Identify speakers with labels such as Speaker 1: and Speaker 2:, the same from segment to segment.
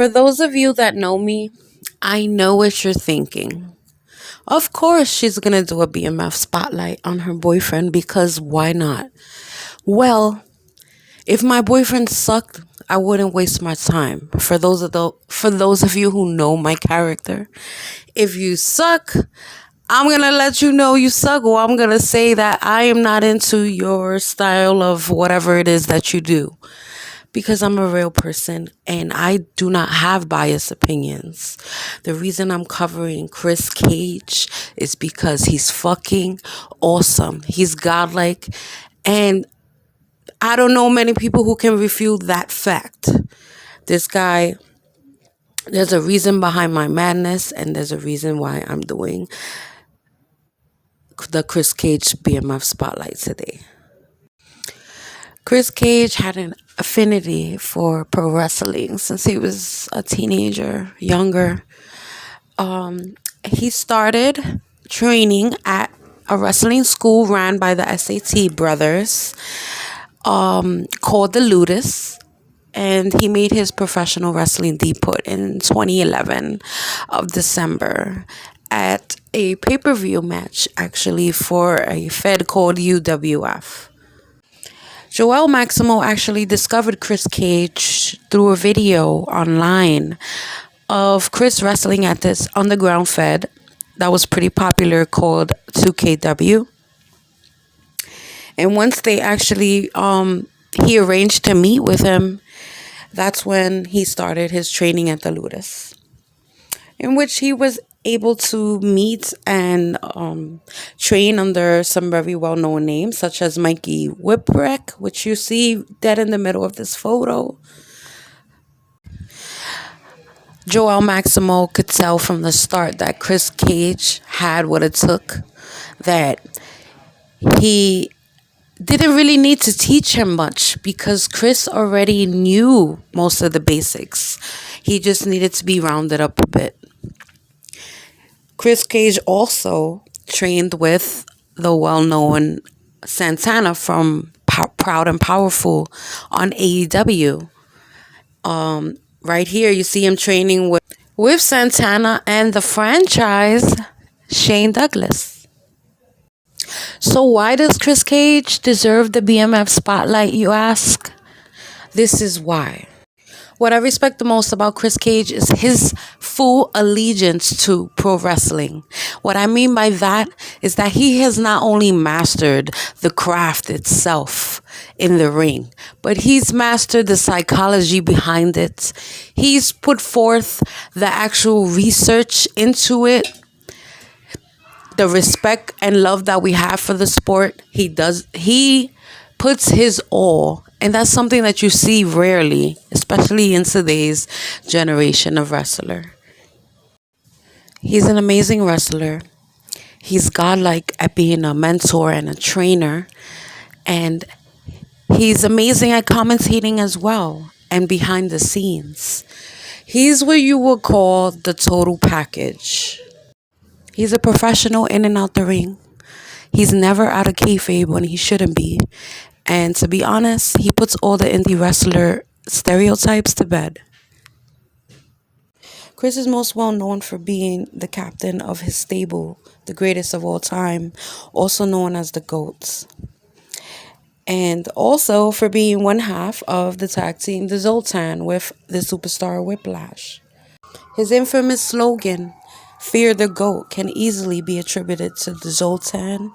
Speaker 1: For those of you that know me, I know what you're thinking. Of course, she's gonna do a BMF spotlight on her boyfriend because why not? Well, if my boyfriend sucked, I wouldn't waste my time. For those of you who know my character, if you suck, I'm gonna let you know you suck, or I'm gonna say that I am not into your style of whatever it is that you do. Because I'm a real person and I do not have biased opinions. The reason I'm covering Chris Cage is because he's fucking awesome. He's godlike, and I don't know many people who can refute that fact. This guy, there's a reason behind my madness, and there's a reason why I'm doing the Chris Cage BMF spotlight today. Chris Cage had an affinity for pro wrestling since he was a teenager, younger. He started training at a wrestling school ran by the SAT brothers, called the Ludus, and he made his professional wrestling debut in 2011 of December at a pay-per-view match, actually, for a fed called UWF. Joel Maximo actually discovered Chris Cage through a video online of Chris wrestling at this underground fed that was pretty popular called 2KW. And once they actually, he arranged to meet with him, that's when he started his training at the Ludus, in which he was able to meet and train under some very well-known names, such as Mikey Whipwreck, which you see dead in the middle of this photo. Joel Maximo could tell from the start that Chris Cage had what it took, that he didn't really need to teach him much because Chris already knew most of the basics. He just needed to be rounded up a bit. Chris Cage also trained with the well-known Santana from Proud and Powerful on AEW. Right here, you see him training with Santana and the franchise Shane Douglas. So why does Chris Cage deserve the BMF spotlight, you ask? This is why. What I respect the most about Chris Cage is his full allegiance to pro wrestling. What I mean by that is that he has not only mastered the craft itself in the ring, but he's mastered the psychology behind it. He's put forth the actual research into it. The respect and love that we have for the sport, he puts his all. And that's something that you see rarely, especially in today's generation of wrestler. He's an amazing wrestler. He's godlike at being a mentor and a trainer. And he's amazing at commentating as well and behind the scenes. He's what you would call the total package. He's a professional in and out the ring. He's never out of kayfabe when he shouldn't be. And to be honest, he puts all the indie wrestler stereotypes to bed. Chris is most well known for being the captain of his stable, the greatest of all time, also known as the GOATs. And also for being one half of the tag team, the Zoltan, with the superstar Whiplash. His infamous slogan, "Fear the GOAT," can easily be attributed to the Zoltan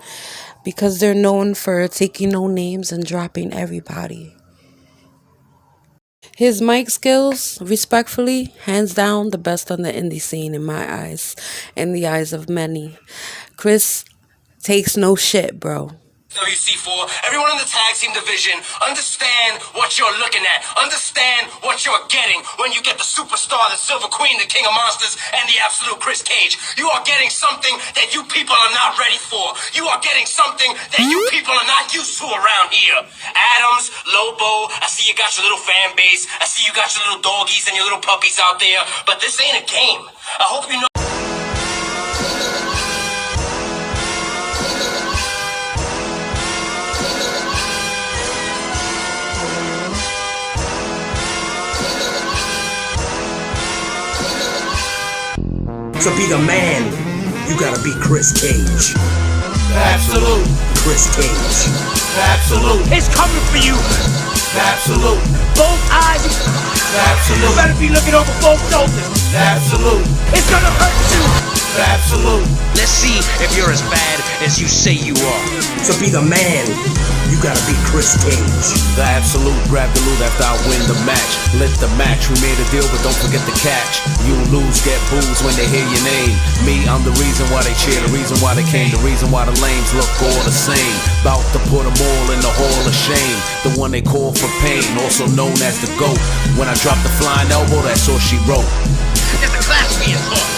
Speaker 1: because they're known for taking no names and dropping everybody. His mic skills, respectfully, hands down the best on the indie scene in my eyes, in the eyes of many. Chris takes no shit, bro.
Speaker 2: WC4, everyone in the tag team division, understand what you're looking at. Understand what you're getting when you get the superstar, the Silver Queen, the King of Monsters, and the absolute Chris Cage. You are getting something that you people are not ready for. You are getting something that you people are not used to around here. Adams, Lobo, I see you got your little fan base. I see you got your little doggies and your little puppies out there. But this ain't a game. I hope you know. To be the man, you gotta be Kris Kage.
Speaker 3: Absolute.
Speaker 2: Kris Kage.
Speaker 3: Absolute.
Speaker 4: It's coming for you.
Speaker 3: Absolute.
Speaker 4: Both eyes.
Speaker 3: Absolute.
Speaker 4: You better be looking over both shoulders.
Speaker 3: Absolute.
Speaker 4: It's gonna hurt you.
Speaker 3: Absolute.
Speaker 5: Let's see if you're as bad as you say you are.
Speaker 2: To be the man, you gotta be Kris Kage.
Speaker 3: The absolute, grab the loot after I win the match. Lit the match, we made a deal, but don't forget the catch. You lose, get booze when they hear your name. Me, I'm the reason why they cheer, the reason why they came, the reason why the lames look all the same. Bout to put them all in the hall of shame. The one they call for pain, also known as the GOAT. When I drop the flying elbow, that's all she wrote.
Speaker 5: There's a class being taught.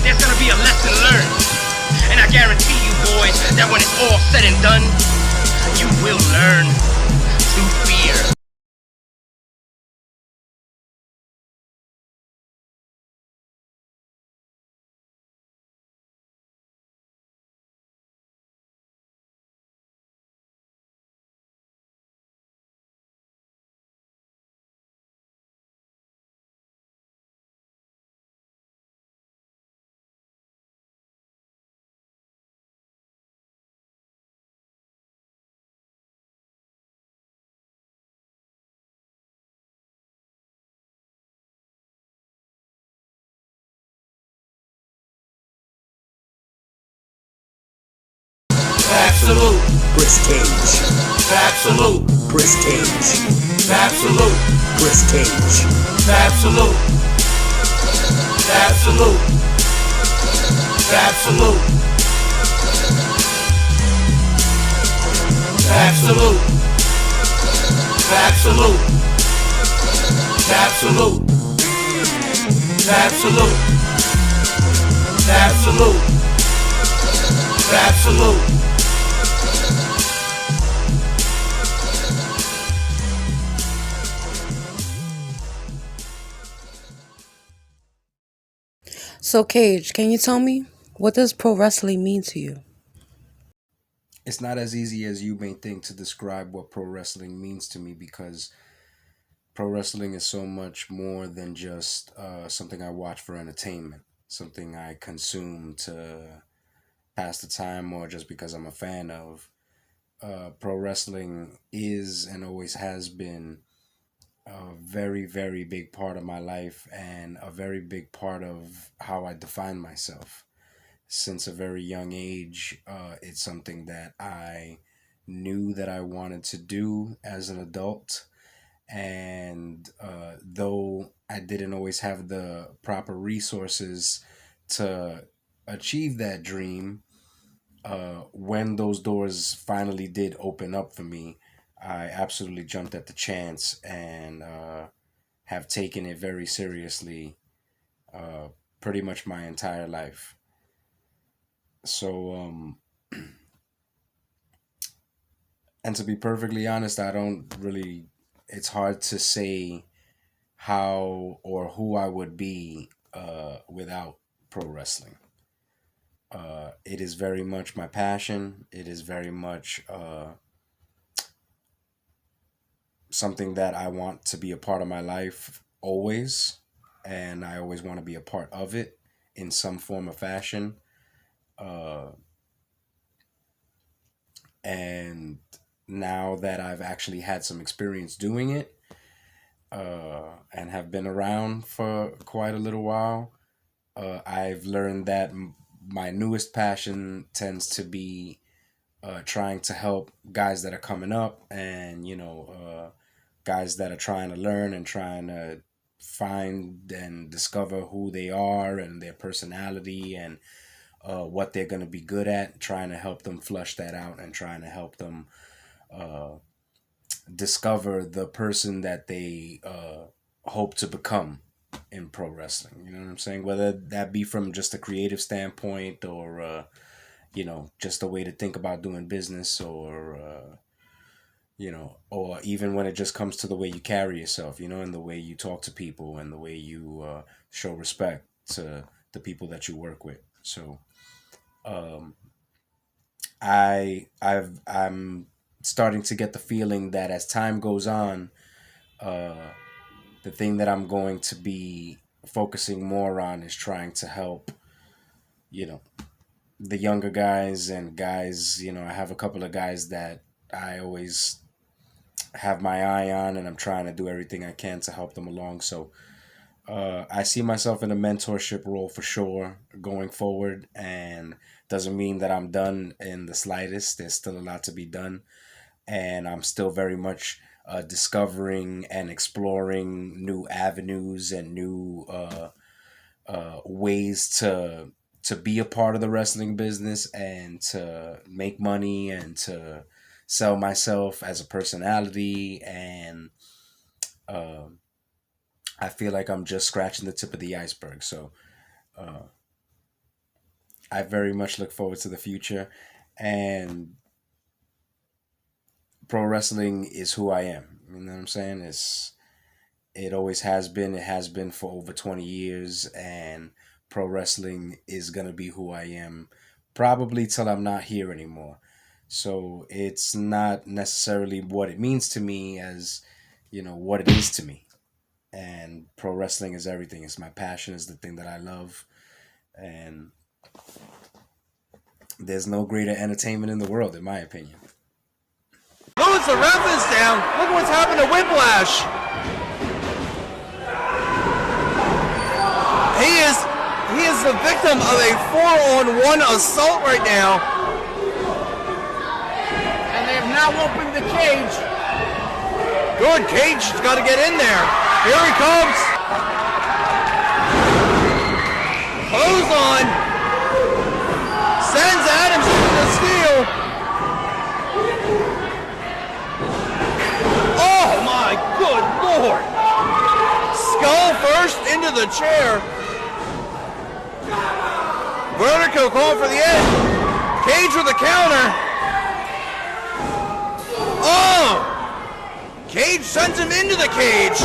Speaker 5: There's gonna be a lesson learned. And I guarantee you, boys, that when it's all said and done, you will learn to fear.
Speaker 3: Absolute.
Speaker 2: Kris Kage.
Speaker 3: Absolute.
Speaker 2: Kris Kage.
Speaker 3: Absolute.
Speaker 2: Kris Kage.
Speaker 3: Absolute. Absolute. Absolute. Absolute. Absolute. Absolute. Absolute. Absolute. Absolute.
Speaker 1: So, Kage, can you tell me, what does pro wrestling mean to you?
Speaker 6: It's not as easy as you may think to describe what pro wrestling means to me, because pro wrestling is so much more than just something I watch for entertainment, something I consume to pass the time or just because I'm a fan of. Pro wrestling is and always has been a very, very big part of my life and a very big part of how I define myself. Since a very young age, it's something that I knew that I wanted to do as an adult. And though I didn't always have the proper resources to achieve that dream, when those doors finally did open up for me, I absolutely jumped at the chance and have taken it very seriously pretty much my entire life. So, and to be perfectly honest, I don't really, it's hard to say how or who I would be without pro wrestling. It is very much my passion. It is very much something that I want to be a part of my life always. And I always want to be a part of it in some form or fashion. And now that I've actually had some experience doing it and have been around for quite a little while, I've learned that my newest passion tends to be trying to help guys that are coming up and, guys that are trying to learn and trying to find and discover who they are and their personality and what they're going to be good at, trying to help them flush that out and trying to help them discover the person that they hope to become in pro wrestling. You know what I'm saying? Whether that be from just a creative standpoint or, just a way to think about doing business or, or even when it just comes to the way you carry yourself, and the way you talk to people and the way you show respect to the people that you work with. So, I'm starting to get the feeling that as time goes on, the thing that I'm going to be focusing more on is trying to help you know, the younger guys and guys, I have a couple of guys that I always have my eye on, and I'm trying to do everything I can to help them along. So I see myself in a mentorship role for sure going forward, and doesn't mean that I'm done in the slightest. There's still a lot to be done, and I'm still very much discovering and exploring new avenues and new ways to be a part of the wrestling business and to make money and to sell myself as a personality. And I feel like I'm just scratching the tip of the iceberg. So I very much look forward to the future, and pro wrestling is who I am. You know what I'm saying? It always has been. It has been for over 20 years, and pro wrestling is gonna be who I am, probably till I'm not here anymore. So it's not necessarily what it means to me as, what it is to me. And pro wrestling is everything. It's my passion. It's the thing that I love, and there's no greater entertainment in the world, in my opinion.
Speaker 2: Lose the ref is down. Look what's happened to Whiplash. He is the victim of a 4-on-1 assault right now.
Speaker 4: And they have now opened the cage.
Speaker 2: Good, Cage has got to get in there. Here he comes. Close on. Sends Adams into the steel. Oh my good lord. Skull first into the chair. Vertigo call for the end. Cage with a counter. Oh! Cage sends him into the cage.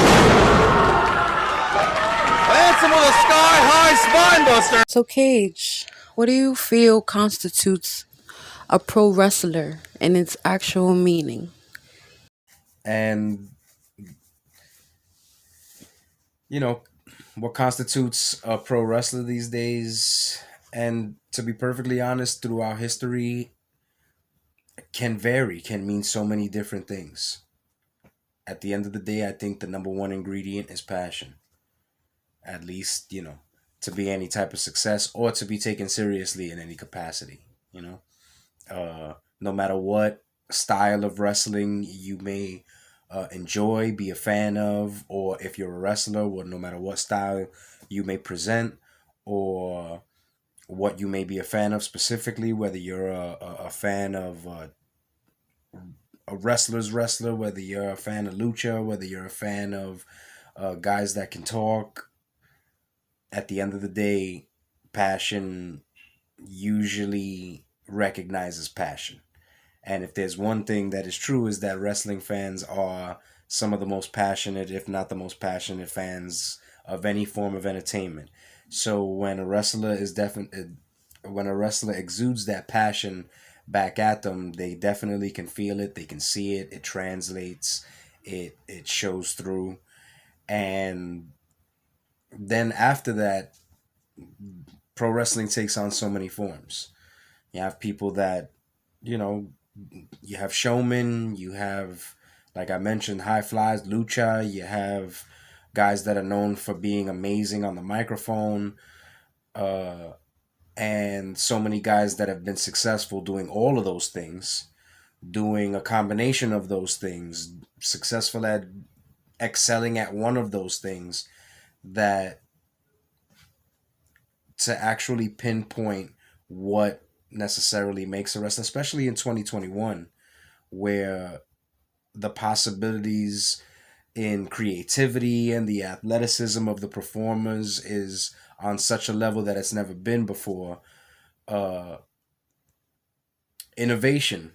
Speaker 2: Lands him with a sky-high spine buster.
Speaker 1: So, Kage, what do you feel constitutes a pro wrestler in its actual meaning?
Speaker 6: And what constitutes a pro wrestler these days, and to be perfectly honest, throughout history, can vary, can mean so many different things. At the end of the day, I think the number one ingredient is passion. At least, to be any type of success or to be taken seriously in any capacity. No matter what style of wrestling you may enjoy, be a fan of, or if you're a wrestler, well, no matter what style you may present or what you may be a fan of specifically, whether you're a fan of a wrestler's wrestler, whether you're a fan of lucha, whether you're a fan of guys that can talk. At the end of the day, passion usually recognizes passion. And if there's one thing that is true, is that wrestling fans are some of the most passionate, if not the most passionate fans of any form of entertainment. So when a wrestler exudes that passion back at them, they definitely can feel it, they can see it, it translates, it shows through. And then after that, pro wrestling takes on so many forms. You have people that, you have showmen, you have, like I mentioned, high flies, lucha, you have guys that are known for being amazing on the microphone, and so many guys that have been successful doing all of those things, doing a combination of those things, successful at excelling at one of those things, that to actually pinpoint what necessarily makes a wrestler, especially in 2021, where the possibilities in creativity and the athleticism of the performers is on such a level that it's never been before. Innovation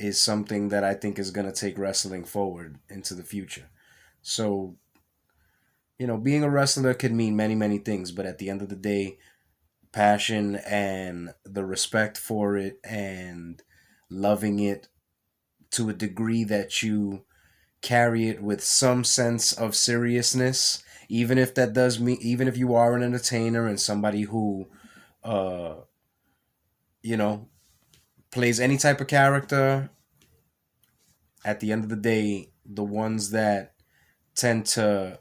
Speaker 6: is something that I think is going to take wrestling forward into the future. So, being a wrestler could mean many, many things, but at the end of the day, passion and the respect for it and loving it to a degree that you carry it with some sense of seriousness, even if that does mean, even if you are an entertainer and somebody who uh, you know, plays any type of character. At the end of the day, the ones that tend to,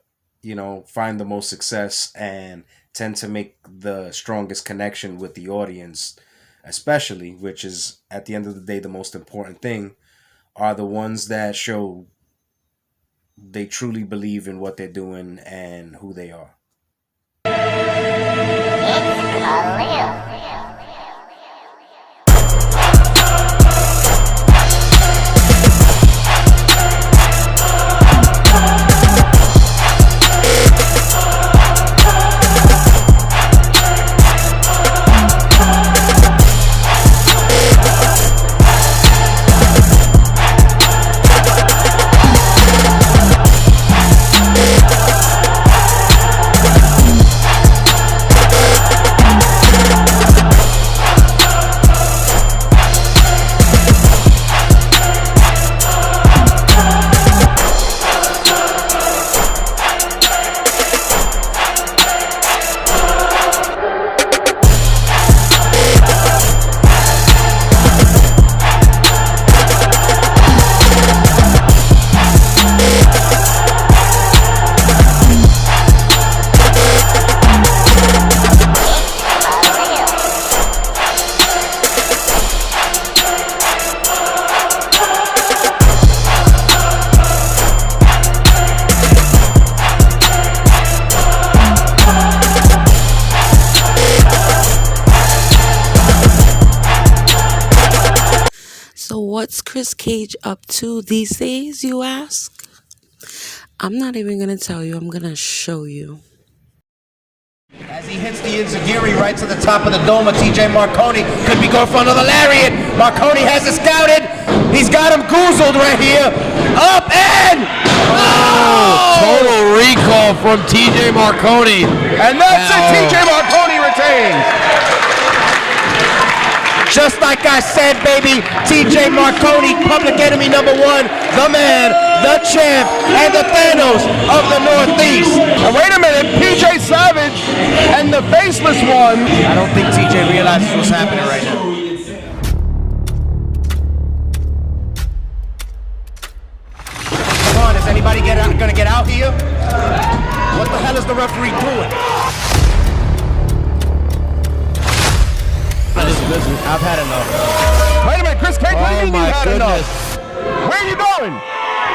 Speaker 6: find the most success and tend to make the strongest connection with the audience, especially, which is at the end of the day the most important thing, are the ones that show they truly believe in what they're doing and who they are.
Speaker 1: So what's Kris Cage up to these days, you ask? I'm not even going to tell you. I'm going to show you.
Speaker 2: As he hits the Inzaguri right to the top of the dome, TJ Marconi could be going for another lariat. Marconi has it scouted. He's got him goozled right here. Up and... Oh!
Speaker 7: Total recall from TJ Marconi.
Speaker 2: And that's it. TJ Marconi retains. Just like I said, baby, TJ Marconi, public enemy number one, the man, the champ, and the Thanos of the Northeast.
Speaker 4: Now, wait a minute, PJ Savage and the faceless one.
Speaker 2: I don't think TJ realizes what's happening right now. Come on, is anybody gonna get out here? What the hell is the referee doing? I've had enough.
Speaker 4: Wait a minute, Kris Cage, what do you mean you had enough? Where are you going?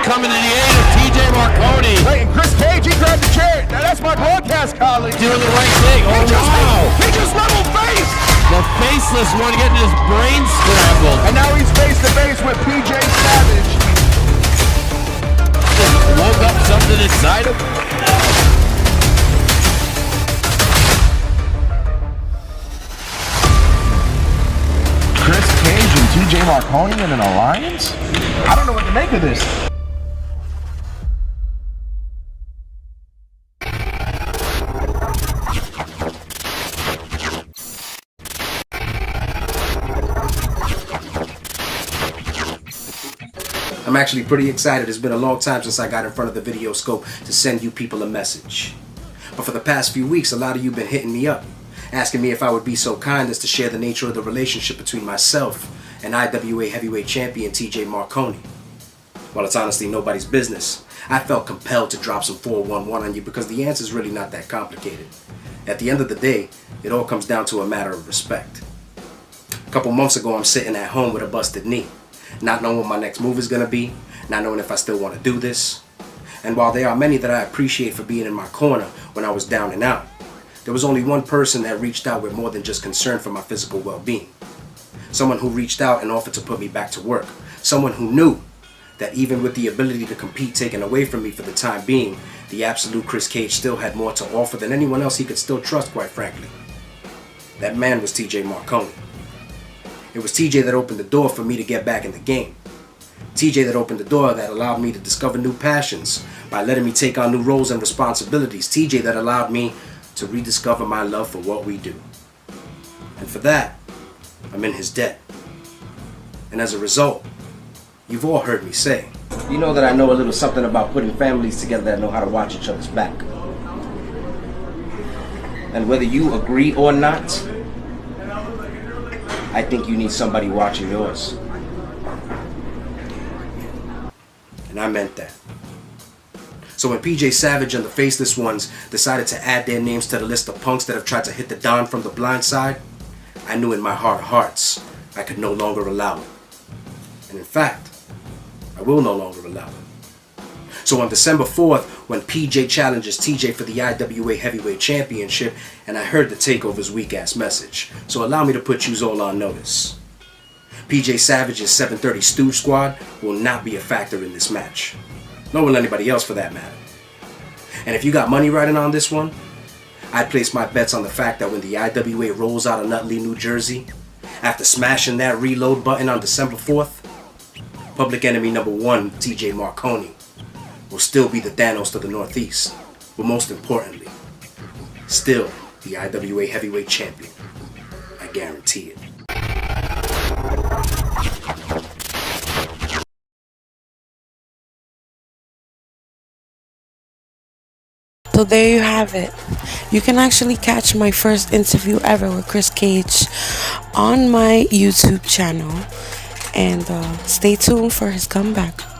Speaker 7: Coming in the air to TJ Marconi.
Speaker 4: Wait, and Kris Cage, he grabbed the chair. Now that's my broadcast colleague.
Speaker 7: Doing the right thing. Oh, wow.
Speaker 4: He just leveled face.
Speaker 7: The faceless one getting his brain scrambled.
Speaker 4: And now he's face to face with PJ Savage.
Speaker 7: Just woke up something inside him.
Speaker 4: Kris Cage and TJ Marconi in an alliance? I don't know what to make of this.
Speaker 6: I'm actually pretty excited. It's been a long time since I got in front of the video scope to send you people a message. But for the past few weeks, a lot of you have been hitting me up, asking me if I would be so kind as to share the nature of the relationship between myself and IWA heavyweight champion TJ Marconi. Well, it's honestly nobody's business. I felt compelled to drop some 411 on you because the answer is really not that complicated. At the end of the day, it all comes down to a matter of respect. A couple months ago, I'm sitting at home with a busted knee, not knowing what my next move is going to be, not knowing if I still want to do this. And while there are many that I appreciate for being in my corner when I was down and out, there was only one person that reached out with more than just concern for my physical well-being. Someone who reached out and offered to put me back to work. Someone who knew that even with the ability to compete taken away from me for the time being, the absolute Kris Cage still had more to offer than anyone else he could still trust, quite frankly. That man was TJ Marconi. It was TJ that opened the door for me to get back in the game. TJ that opened the door that allowed me to discover new passions by letting me take on new roles and responsibilities. TJ that allowed me to rediscover my love for what we do. And for that, I'm in his debt. And as a result, you've all heard me say, you know that I know a little something about putting families together that know how to watch each other's back. And whether you agree or not,
Speaker 2: I think you need somebody watching yours. And I meant that. So when PJ Savage and the Faceless Ones decided to add their names to the list of punks that have tried to hit the Don from the blind side, I knew in my heart of hearts I could no longer allow it. And in fact, I will no longer allow it. So on December 4th, when PJ challenges TJ for the IWA Heavyweight Championship, and I heard the Takeover's weak-ass message, so allow me to put yous all on notice. PJ Savage's 730 Stooge Squad will not be a factor in this match. Nor will anybody else for that matter. And if you got money riding on this one, I'd place my bets on the fact that when the IWA rolls out of Nutley, New Jersey, after smashing that reload button on December 4th, Public Enemy #1, TJ Marconi, will still be the Thanos to the Northeast, but most importantly, still the IWA Heavyweight Champion. I guarantee it.
Speaker 1: So there you have it. You can actually catch my first interview ever with Kris Kage on my YouTube channel. And stay tuned for his comeback.